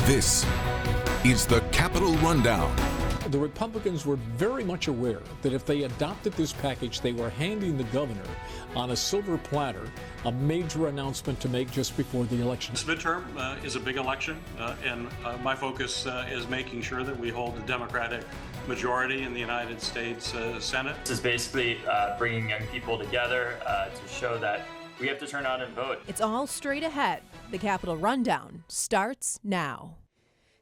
This is the Capitol Rundown. The Republicans were very much aware that if they adopted this package, they were handing the governor on a silver platter a major announcement to make just before the election. This midterm is a big election, and my focus is making sure that we hold a Democratic majority in the United States Senate. This is basically bringing young people together to show that we have to turn out and vote. It's all straight ahead. The Capitol Rundown starts now.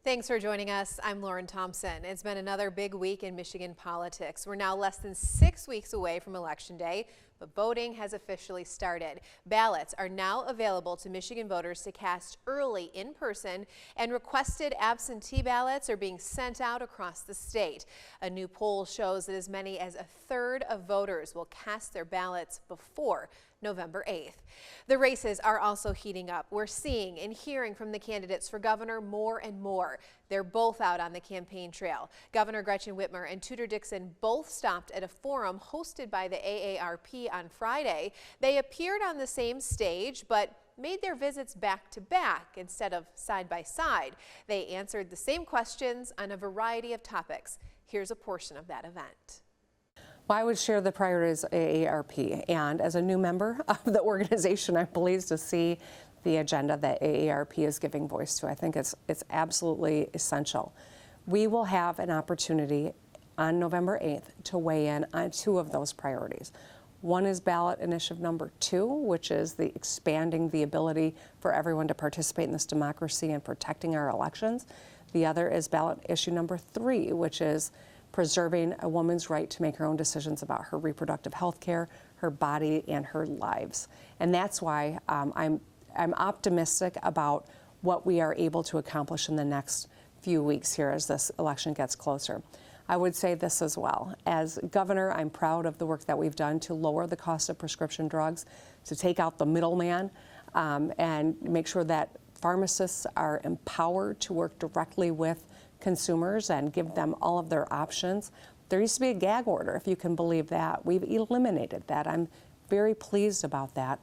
Thanks for joining us. I'm Lauren Thompson. It's been another big week in Michigan politics. We're now less than 6 weeks away from Election Day, but voting has officially started. Ballots are now available to Michigan voters to cast early in person, and requested absentee ballots are being sent out across the state. A new poll shows that as many as a third of voters will cast their ballots before November 8th. The races are also heating up. We're seeing and hearing from the candidates for governor more and more. They're both out on the campaign trail. Governor Gretchen Whitmer and Tudor Dixon both stopped at a forum hosted by the AARP on Friday. They appeared on the same stage, but made their visits back to back instead of side by side. They answered the same questions on a variety of topics. Here's a portion of that event. Well, I would share the priorities of AARP, and as a new member of the organization, I'm pleased to see the agenda that AARP is giving voice to. I think it's absolutely essential. We will have an opportunity on November 8th to weigh in on two of those priorities. One is ballot initiative number 2, which is the expanding the ability for everyone to participate in this democracy and protecting our elections. The other is ballot issue number 3, which is preserving a woman's right to make her own decisions about her reproductive health care, her body, and her lives. And that's why I'm optimistic about what we are able to accomplish in the next few weeks here as this election gets closer. I would say this as well. As governor, I'm proud of the work that we've done to lower the cost of prescription drugs, to take out the middleman, and make sure that pharmacists are empowered to work directly with consumers and give them all of their options. There used to be a gag order, if you can believe that. We've eliminated that. I'm very pleased about that.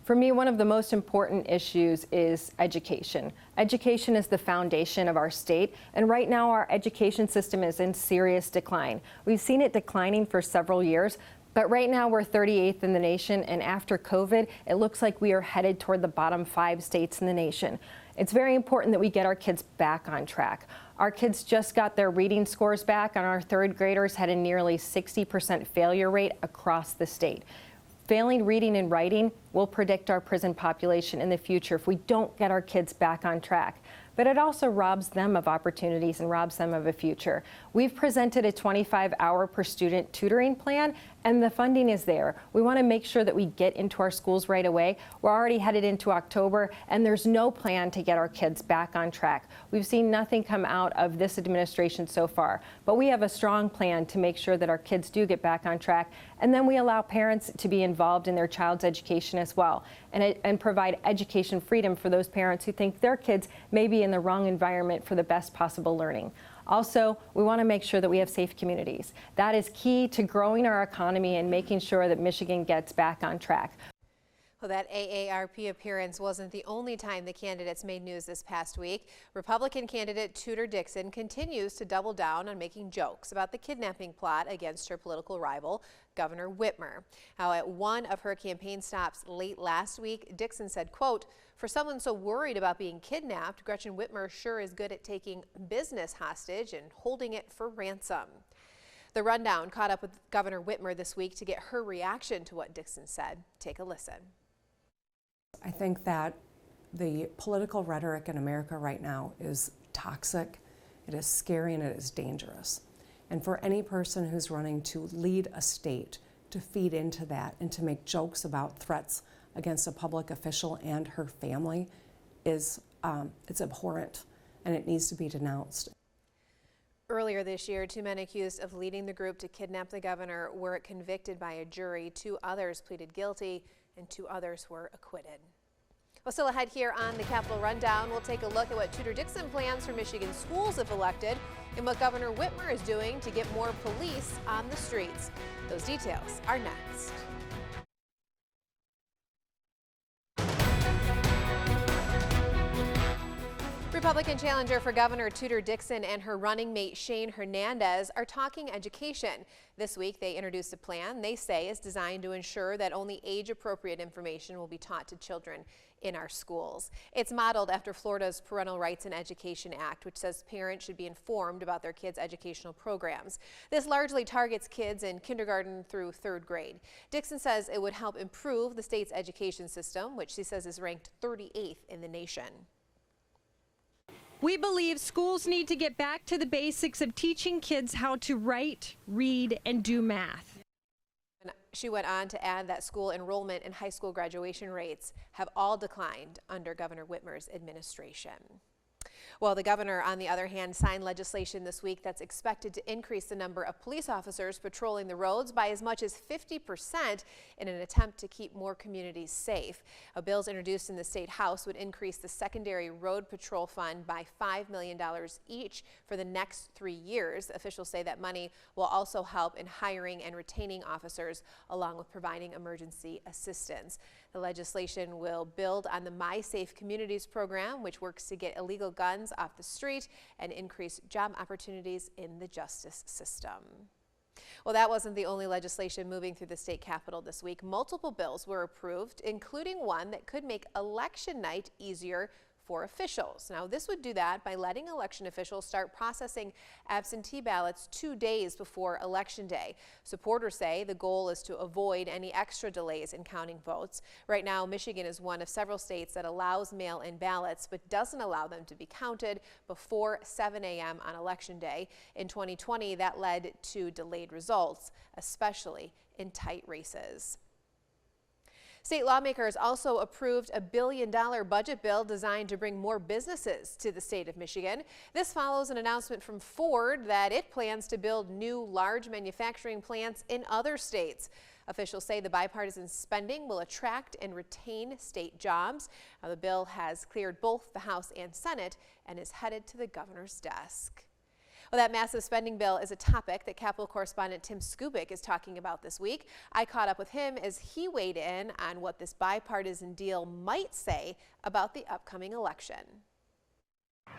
For me, one of the most important issues is education. Education is the foundation of our state, and right now our education system is in serious decline. We've seen it declining for several years, but right now we're 38th in the nation, and after COVID, it looks like we are headed toward the bottom 5 states in the nation. It's very important that we get our kids back on track. Our kids just got their reading scores back, and our 3rd graders had a nearly 60% failure rate across the state. Failing reading and writing will predict our prison population in the future if we don't get our kids back on track. But it also robs them of opportunities and robs them of a future. We've presented a 25-hour per student tutoring plan, and the funding is there. We want to make sure that we get into our schools right away. We're already headed into October, and there's no plan to get our kids back on track. We've seen nothing come out of this administration so far, but we have a strong plan to make sure that our kids do get back on track, and then we allow parents to be involved in their child's education as well, and provide education freedom for those parents who think their kids may be in the wrong environment for the best possible learning. Also, we want to make sure that we have safe communities. That is key to growing our economy and making sure that Michigan gets back on track. Well, that AARP appearance wasn't the only time the candidates made news this past week. Republican candidate Tudor Dixon continues to double down on making jokes about the kidnapping plot against her political rival, Governor Whitmer. Now, at one of her campaign stops late last week, Dixon said, quote, "For someone so worried about being kidnapped, Gretchen Whitmer sure is good at taking business hostage and holding it for ransom." The Rundown caught up with Governor Whitmer this week to get her reaction to what Dixon said. Take a listen. I think that the political rhetoric in America right now is toxic, it is scary, and it is dangerous. And for any person who's running to lead a state to feed into that and to make jokes about threats against a public official and her family is it's abhorrent, and it needs to be denounced. Earlier this year, 2 men accused of leading the group to kidnap the governor were convicted by a jury. 2 others pleaded guilty, and 2 others were acquitted. Well, still ahead here on the Capitol Rundown, we'll take a look at what Tudor Dixon plans for Michigan schools if elected, and what Governor Whitmer is doing to get more police on the streets. Those details are next. Republican Republican challenger for Governor Tudor Dixon and her running mate Shane Hernandez are talking education. This week they introduced a plan they say is designed to ensure that only age-appropriate information will be taught to children in our schools. It's modeled after Florida's Parental Rights and Education Act, which says parents should be informed about their kids' educational programs. This largely targets kids in kindergarten through 3rd grade. Dixon says it would help improve the state's education system, which she says is ranked 38th in the nation. We believe schools need to get back to the basics of teaching kids how to write, read, and do math. She went on to add that school enrollment and high school graduation rates have all declined under Governor Whitmer's administration. Well, the governor, on the other hand, signed legislation this week that's expected to increase the number of police officers patrolling the roads by as much as 50% in an attempt to keep more communities safe. Bills introduced in the state house would increase the secondary road patrol fund by $5 million each for the next 3 years. Officials say that money will also help in hiring and retaining officers, along with providing emergency assistance. The legislation will build on the My Safe Communities program, which works to get illegal guns off the street and increase job opportunities in the justice system. Well, that wasn't the only legislation moving through the state capitol this week. Multiple bills were approved, including one that could make election night easier for officials. Now, this would do that by letting election officials start processing absentee ballots 2 days before Election Day. Supporters say the goal is to avoid any extra delays in counting votes. Right now, Michigan is one of several states that allows mail-in ballots but doesn't allow them to be counted before 7 a.m. on Election Day. In 2020, that led to delayed results, especially in tight races. State lawmakers also approved a $1 billion budget bill designed to bring more businesses to the state of Michigan. This follows an announcement from Ford that it plans to build new large manufacturing plants in other states. Officials say the bipartisan spending will attract and retain state jobs. Now, the bill has cleared both the House and Senate and is headed to the governor's desk. Well, that massive spending bill is a topic that Capitol correspondent Tim Skubic is talking about this week. I caught up with him as he weighed in on what this bipartisan deal might say about the upcoming election. It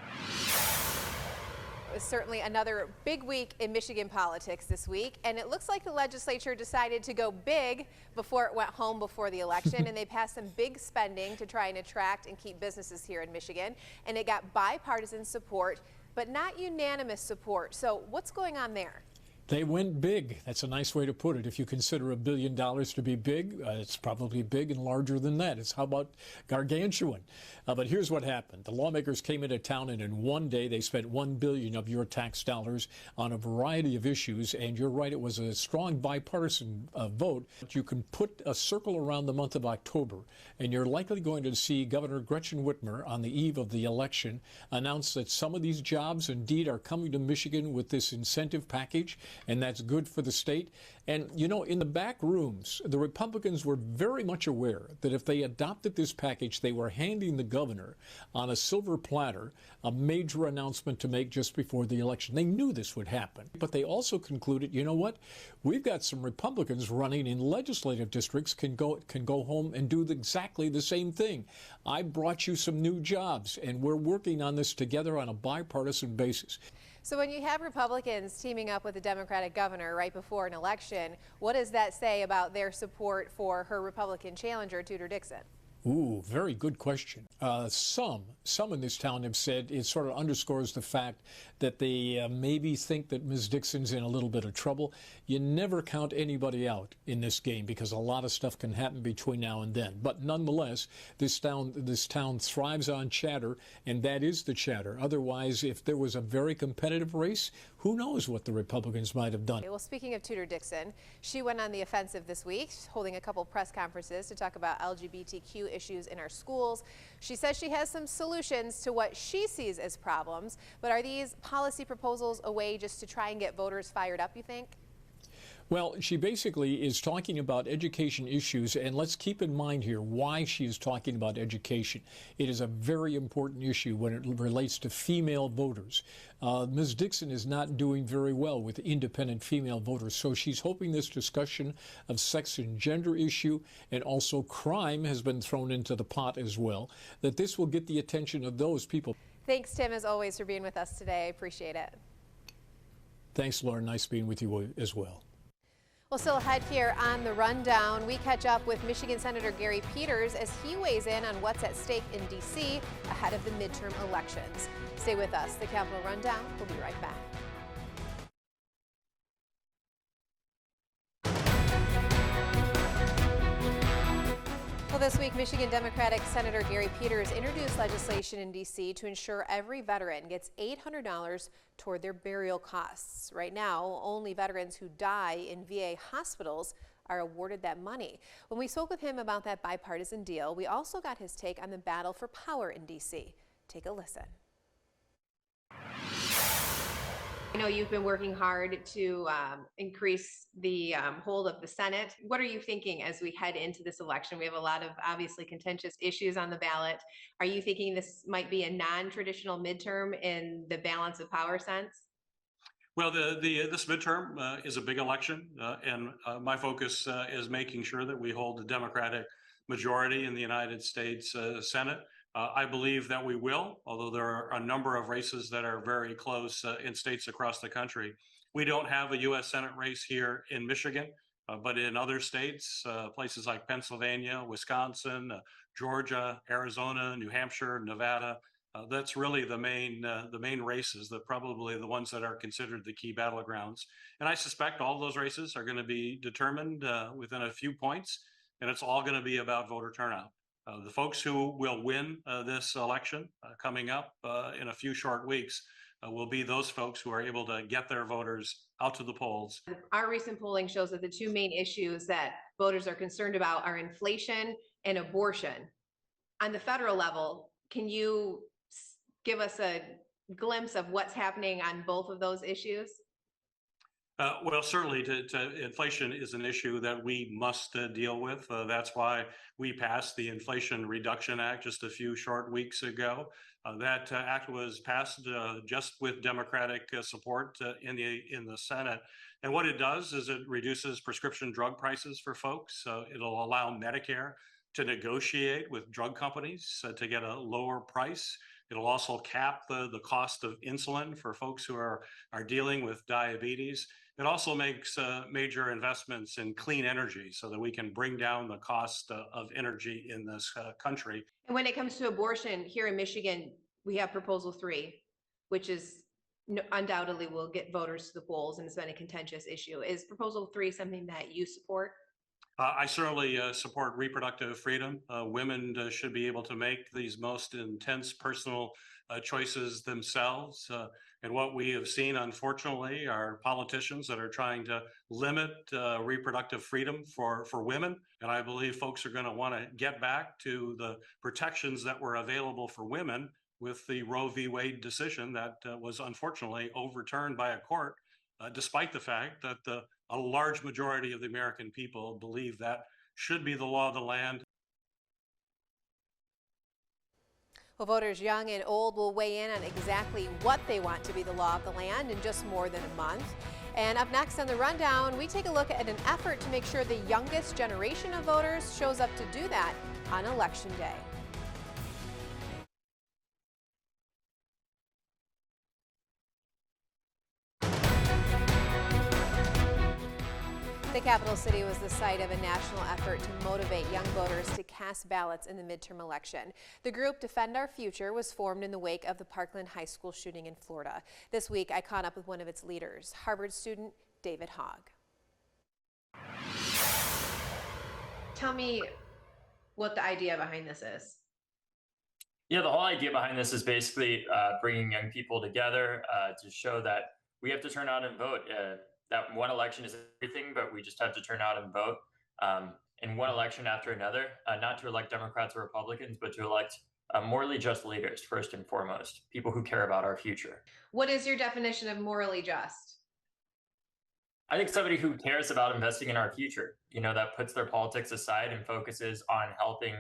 was certainly another big week in Michigan politics this week, and it looks like the legislature decided to go big before it went home before the election, and they passed some big spending to try and attract and keep businesses here in Michigan, and it got bipartisan support but not unanimous support. So what's going on there? They went big. That's a nice way to put it. If you consider $1 billion to be big, it's probably big and larger than that. It's how about gargantuan? But here's what happened. The lawmakers came into town, and in one day they spent $1 billion of your tax dollars on a variety of issues. And you're right, it was a strong bipartisan vote. You can put a circle around the month of October, and you're likely going to see Governor Gretchen Whitmer on the eve of the election announce that some of these jobs indeed are coming to Michigan with this incentive package. And that's good for the state. And, you know, in the back rooms, the Republicans were very much aware that if they adopted this package, they were handing the governor on a silver platter a major announcement to make just before the election. They knew this would happen. But they also concluded, you know what? We've got some Republicans running in legislative districts can go home and do exactly the same thing. I brought you some new jobs, and we're working on this together on a bipartisan basis. So when you have Republicans teaming up with a Democratic governor right before an election, what does that say about their support for her Republican challenger, Tudor Dixon? Ooh, very good question. Some in this town have said it sort of underscores the fact that they maybe think that Ms. Dixon's in a little bit of trouble. You never count anybody out in this game because a lot of stuff can happen between now and then. But nonetheless, this town thrives on chatter, and that is the chatter. Otherwise, if there was a very competitive race, who knows what the Republicans might have done. Well, speaking of Tudor Dixon, she went on the offensive this week, holding a couple press conferences to talk about LGBTQ issues in our schools. She says she has some solutions to what she sees as problems, but are these policy proposals a way just to try and get voters fired up, you think? Well, she basically is talking about education issues, and let's keep in mind here why she is talking about education. It is a very important issue when it relates to female voters. Ms. Dixon is not doing very well with independent female voters, so she's hoping this discussion of sex and gender issue and also crime has been thrown into the pot as well, that this will get the attention of those people. Thanks, Tim, as always, for being with us today. I appreciate it. Thanks, Lauren. Nice being with you as well. Well, still ahead here on the Rundown, we catch up with Michigan Senator Gary Peters as he weighs in on what's at stake in D.C. ahead of the midterm elections. Stay with us. The Capitol Rundown. We'll be right back. Well, this week, Michigan Democratic Senator Gary Peters introduced legislation in D.C. to ensure every veteran gets $800 toward their burial costs. Right now, only veterans who die in VA hospitals are awarded that money. When we spoke with him about that bipartisan deal, we also got his take on the battle for power in D.C. Take a listen. I know you've been working hard to increase the hold of the Senate. What are you thinking as we head into this election? We have a lot of obviously contentious issues on the ballot. Are you thinking this might be a non-traditional midterm in the balance of power sense? Well, this midterm is a big election, and my focus is making sure that we hold the Democratic majority in the United States Senate. I believe that we will, although there are a number of races that are very close in states across the country. We don't have a U.S. Senate race here in Michigan, but in other states, places like Pennsylvania, Wisconsin, Georgia, Arizona, New Hampshire, Nevada, that's really the main races, probably the ones that are considered the key battlegrounds. And I suspect all those races are going to be determined within a few points, and it's all going to be about voter turnout. The folks who will win this election coming up in a few short weeks will be those folks who are able to get their voters out to the polls. Our recent polling shows that the two main issues that voters are concerned about are inflation and abortion. On the federal level, can you give us a glimpse of what's happening on both of those issues? Well, certainly inflation is an issue that we must deal with. That's why we passed the Inflation Reduction Act just a few short weeks ago. That act was passed just with Democratic support in the Senate. And what it does is it reduces prescription drug prices for folks. It'll allow Medicare to negotiate with drug companies to get a lower price. It'll also cap the cost of insulin for folks who are dealing with diabetes. It also makes major investments in clean energy so that we can bring down the cost of energy in this country. And when it comes to abortion here in Michigan, we have Proposal 3, which is undoubtedly will get voters to the polls, and it's been a contentious issue. Is Proposal 3 something that you support? I certainly support reproductive freedom. Women should be able to make these most intense personal choices themselves. And what we have seen, unfortunately, are politicians that are trying to limit reproductive freedom for women. And I believe folks are going to want to get back to the protections that were available for women with the Roe v. Wade decision that was unfortunately overturned by a court, despite the fact that a large majority of the American people believe that should be the law of the land. Well, voters young and old will weigh in on exactly what they want to be the law of the land in just more than a month. And up next on the Rundown, we take a look at an effort to make sure the youngest generation of voters shows up to do that on Election Day. The capital city was the site of a national effort to motivate young voters to cast ballots in the midterm election. The group Defend Our Future was formed in the wake of the Parkland High School shooting in Florida. This week, I caught up with one of its leaders, Harvard student David Hogg. Tell me what the idea behind this is. Yeah, the whole idea behind this is basically bringing young people together to show that we have to turn out and vote. That one election is everything, but we just have to turn out and vote in one election after another, not to elect Democrats or Republicans, but to elect morally just leaders, first and foremost, people who care about our future. What is your definition of morally just? I think somebody who cares about investing in our future, that puts their politics aside and focuses on helping,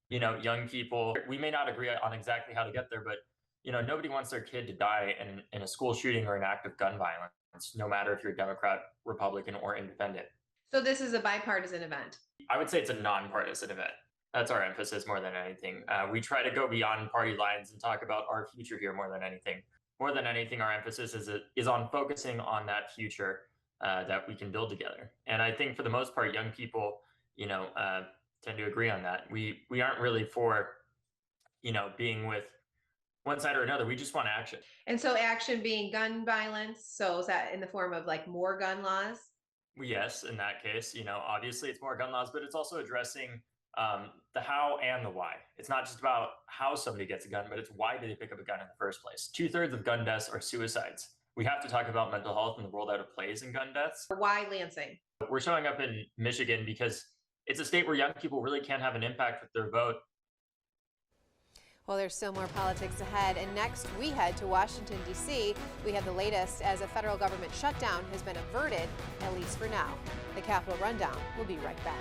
young people. We may not agree on exactly how to get there, but, nobody wants their kid to die in a school shooting or an act of gun violence, no matter if you're Democrat, Republican, or independent. So this is a bipartisan event? I would say it's a nonpartisan event. That's our emphasis more than anything. We try to go beyond party lines and talk about our future here more than anything. More than anything, our emphasis is on focusing on that future that we can build together. And I think for the most part, young people, tend to agree on that. We aren't really for, being with one side or another. We just want action. And so action being gun violence. So is that in the form of like more gun laws? Yes, in that case, obviously it's more gun laws, but it's also addressing the how and the why. It's not just about how somebody gets a gun, but it's why do they pick up a gun in the first place. 2/3 of gun deaths are suicides. We have to talk about mental health and the role that it plays in gun deaths. Why Lansing? We're showing up in Michigan because it's a state where young people really can have an impact with their vote. Well, there's still more politics ahead, and next we head to Washington, D.C. We have the latest as a federal government shutdown has been averted, at least for now. The Capitol Rundown will be right back.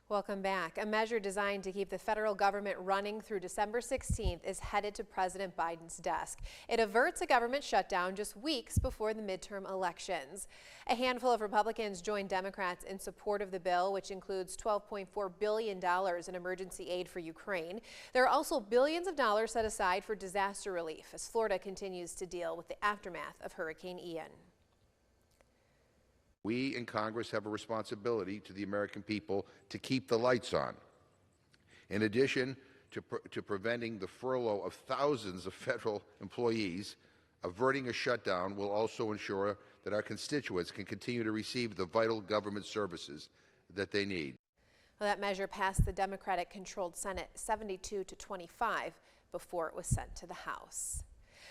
Welcome back. A measure designed to keep the federal government running through December 16th is headed to President Biden's desk. It averts a government shutdown just weeks before the midterm elections. A handful of Republicans joined Democrats in support of the bill, which includes $12.4 billion in emergency aid for Ukraine. There are also billions of dollars set aside for disaster relief as Florida continues to deal with the aftermath of Hurricane Ian. We in Congress have a responsibility to the American people to keep the lights on. In addition to preventing the furlough of thousands of federal employees, averting a shutdown will also ensure that our constituents can continue to receive the vital government services that they need. Well, that measure passed the Democratic-controlled Senate 72-25 before it was sent to the House.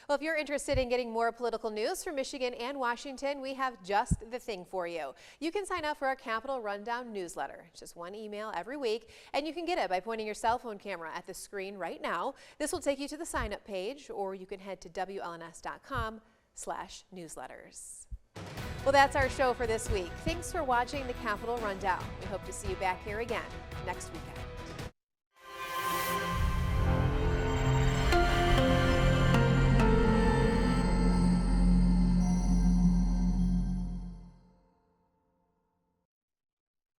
Well, if you're interested in getting more political news from Michigan and Washington, we have just the thing for you. You can sign up for our Capitol Rundown newsletter. It's just one email every week, and you can get it by pointing your cell phone camera at the screen right now. This will take you to the sign-up page, or you can head to WLNS.com/newsletters. Well, that's our show for this week. Thanks for watching the Capitol Rundown. We hope to see you back here again next weekend.